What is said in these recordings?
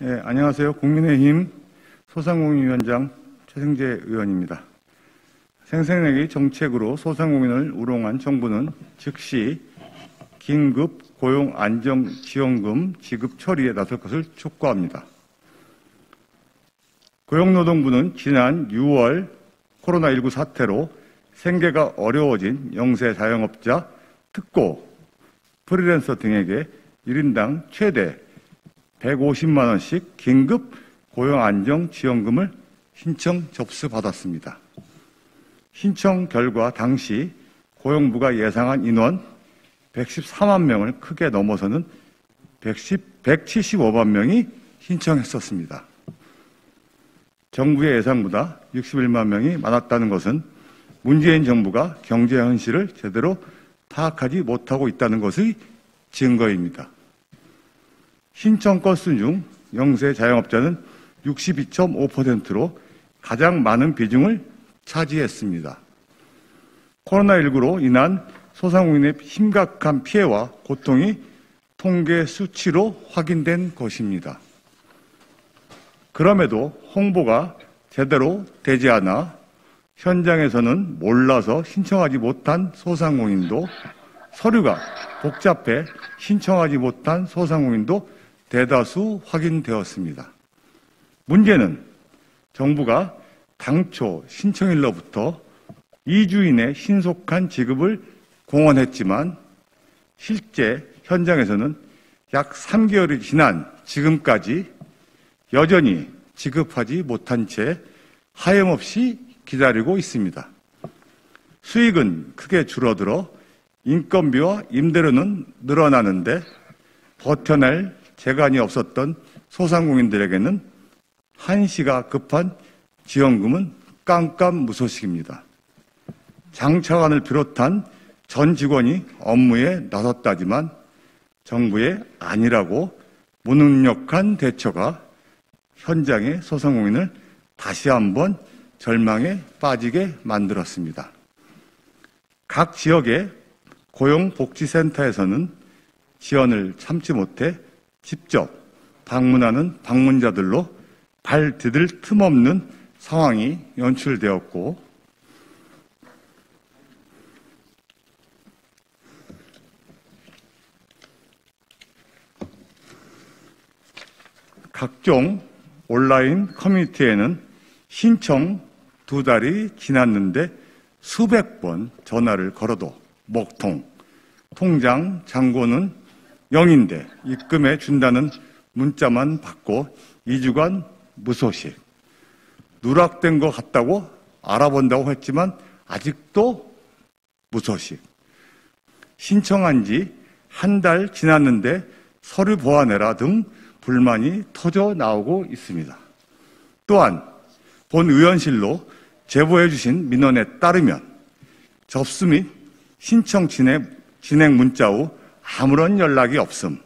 예, 안녕하세요. 국민의힘 소상공인위원장 최승재 의원입니다. 생생내기 정책으로 소상공인을 우롱한 정부는 즉시 긴급 고용안정지원금 지급 처리에 나설 것을 촉구합니다. 고용노동부는 지난 6월 코로나19 사태로 생계가 어려워진 영세 자영업자, 특고, 프리랜서 등에게 1인당 최대 150만 원씩 긴급 고용안정지원금을 신청 접수받았습니다. 신청 결과 당시 고용부가 예상한 인원 114만 명을 크게 넘어서는 175만 명이 신청했었습니다. 정부의 예상보다 61만 명이 많았다는 것은 문재인 정부가 경제 현실을 제대로 파악하지 못하고 있다는 것의 증거입니다. 신청 건수 중 영세 자영업자는 62.5%로 가장 많은 비중을 차지했습니다. 코로나19로 인한 소상공인의 심각한 피해와 고통이 통계 수치로 확인된 것입니다. 그럼에도 홍보가 제대로 되지 않아 현장에서는 몰라서 신청하지 못한 소상공인도, 서류가 복잡해 신청하지 못한 소상공인도 대다수 확인되었습니다. 문제는 정부가 당초 신청일로부터 2주 이내 신속한 지급을 공언했지만 실제 현장에서는 약 3개월이 지난 지금까지 여전히 지급하지 못한 채 하염없이 기다리고 있습니다. 수익은 크게 줄어들어 인건비와 임대료는 늘어나는데 버텨낼 재간이 없었던 소상공인들에게는 한시가 급한 지원금은 깜깜무소식입니다. 장차관을 비롯한 전 직원이 업무에 나섰다지만 정부의 아니라고 무능력한 대처가 현장의 소상공인을 다시 한번 절망에 빠지게 만들었습니다. 각 지역의 고용복지센터에서는 지원을 참지 못해 직접 방문하는 방문자들로 발 디딜 틈 없는 상황이 연출되었고, 각종 온라인 커뮤니티에는 신청 2달이 지났는데 수백 번 전화를 걸어도 먹통, 통장 잔고는 0인데 입금해 준다는 문자만 받고 2주간 무소식, 누락된 것 같다고 알아본다고 했지만 아직도 무소식, 신청한 지 한 달 지났는데 서류 보완해라 등 불만이 터져 나오고 있습니다. 또한 본 의원실로 제보해 주신 민원에 따르면 접수 및 신청 진행 문자 후 아무런 연락이 없음,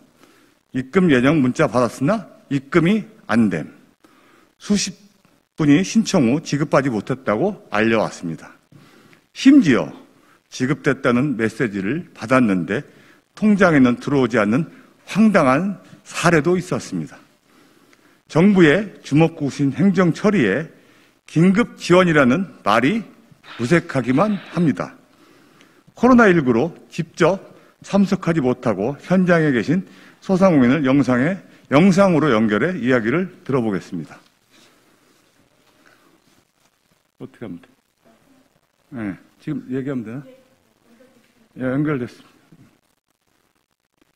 입금 예정 문자 받았으나 입금이 안 됨, 수십 분이 신청 후 지급하지 못했다고 알려왔습니다. 심지어 지급됐다는 메시지를 받았는데 통장에는 들어오지 않는 황당한 사례도 있었습니다. 정부의 주먹구신 행정 처리에 긴급 지원이라는 말이 무색하기만 합니다. 코로나19로 직접 참석하지 못하고 현장에 계신 소상공인을 영상으로 연결해 이야기를 들어보겠습니다. 어떻게 하면 돼? 네, 지금 얘기하면 되나? 예, 연결됐습니다.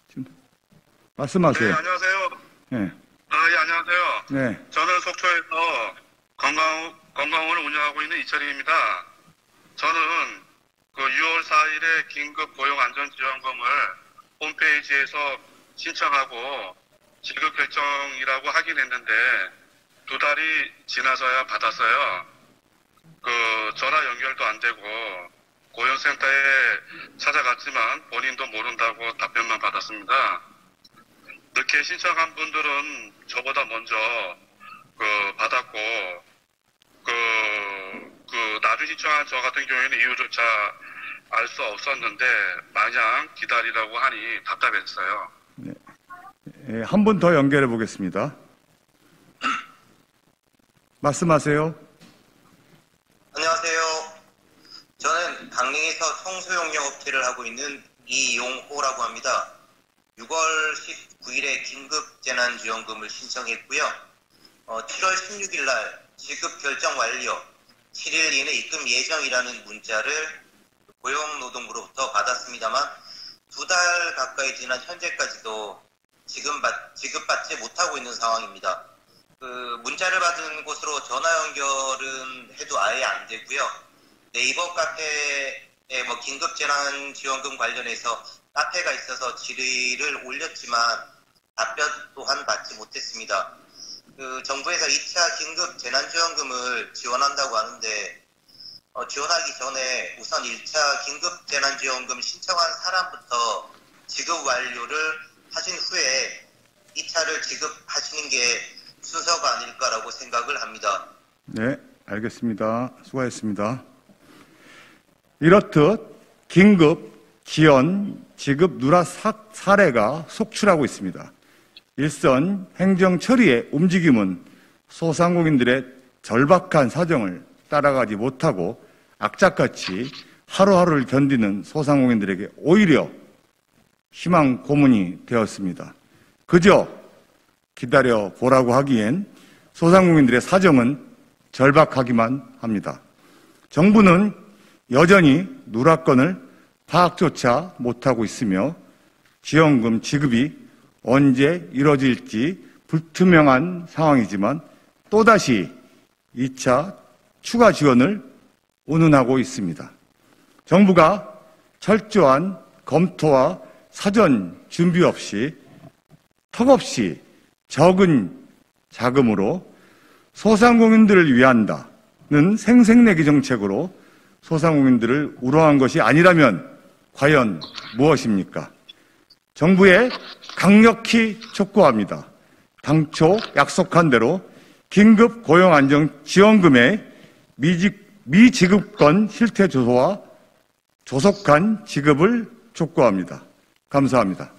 지금 말씀하세요. 네, 안녕하세요. 네. 예, 안녕하세요. 네. 저는 속초에서 건강원을 운영하고 있는 이철희입니다. 저는 6월 4일에 긴급 고용안정지원금을 홈페이지에서 신청하고 지급 결정이라고 하긴 했는데 2달이 지나서야 받았어요. 전화 연결도 안 되고 고용센터에 찾아갔지만 본인도 모른다고 답변만 받았습니다. 늦게 신청한 분들은 저보다 먼저 받았고 나중에 신청한 저 같은 경우에는 이유조차 알 수 없었는데 마냥 기다리라고 하니 답답했어요. 네. 한 분 더 연결해 보겠습니다. 말씀하세요. 안녕하세요. 저는 강릉에서 청소용역 업체를 하고 있는 이용호라고 합니다. 6월 19일에 긴급재난지원금을 신청했고요. 7월 16일 날 지급 결정 완료, 7일 이내 입금 예정이라는 문자를 고용노동부로부터 받았습니다만 2달 가까이 지난 현재까지도 지급받지 못하고 있는 상황입니다. 문자를 받은 곳으로 전화 연결은 해도 아예 안 되고요. 네이버 카페에 긴급재난지원금 관련해서 카페가 있어서 질의를 올렸지만 답변 또한 받지 못했습니다. 정부에서 2차 긴급재난지원금을 지원한다고 하는데 지원하기 전에 우선 1차 긴급재난지원금 신청한 사람부터 지급 완료를 하신 후에 2차를 지급하시는 게 순서가 아닐까라고 생각을 합니다. 네, 알겠습니다. 수고하셨습니다. 이렇듯 긴급 지원 지급 누락 사례가 속출하고 있습니다. 일선 행정 처리의 움직임은 소상공인들의 절박한 사정을 따라가지 못하고 악착같이 하루하루를 견디는 소상공인들에게 오히려 희망 고문이 되었습니다. 그저 기다려 보라고 하기엔 소상공인들의 사정은 절박하기만 합니다. 정부는 여전히 누락건을 파악조차 못하고 있으며 지원금 지급이 언제 이뤄질지 불투명한 상황이지만 또다시 2차 추가 지원을 운운하고 있습니다. 정부가 철저한 검토와 사전 준비 없이 턱없이 적은 자금으로 소상공인들을 위한다는 생색내기 정책으로 소상공인들을 우롱한 것이 아니라면 과연 무엇입니까? 정부에 강력히 촉구합니다. 당초 약속한 대로 긴급 고용안정지원금의 미지급권 실태 조소와 조속한 지급을 촉구합니다. 감사합니다.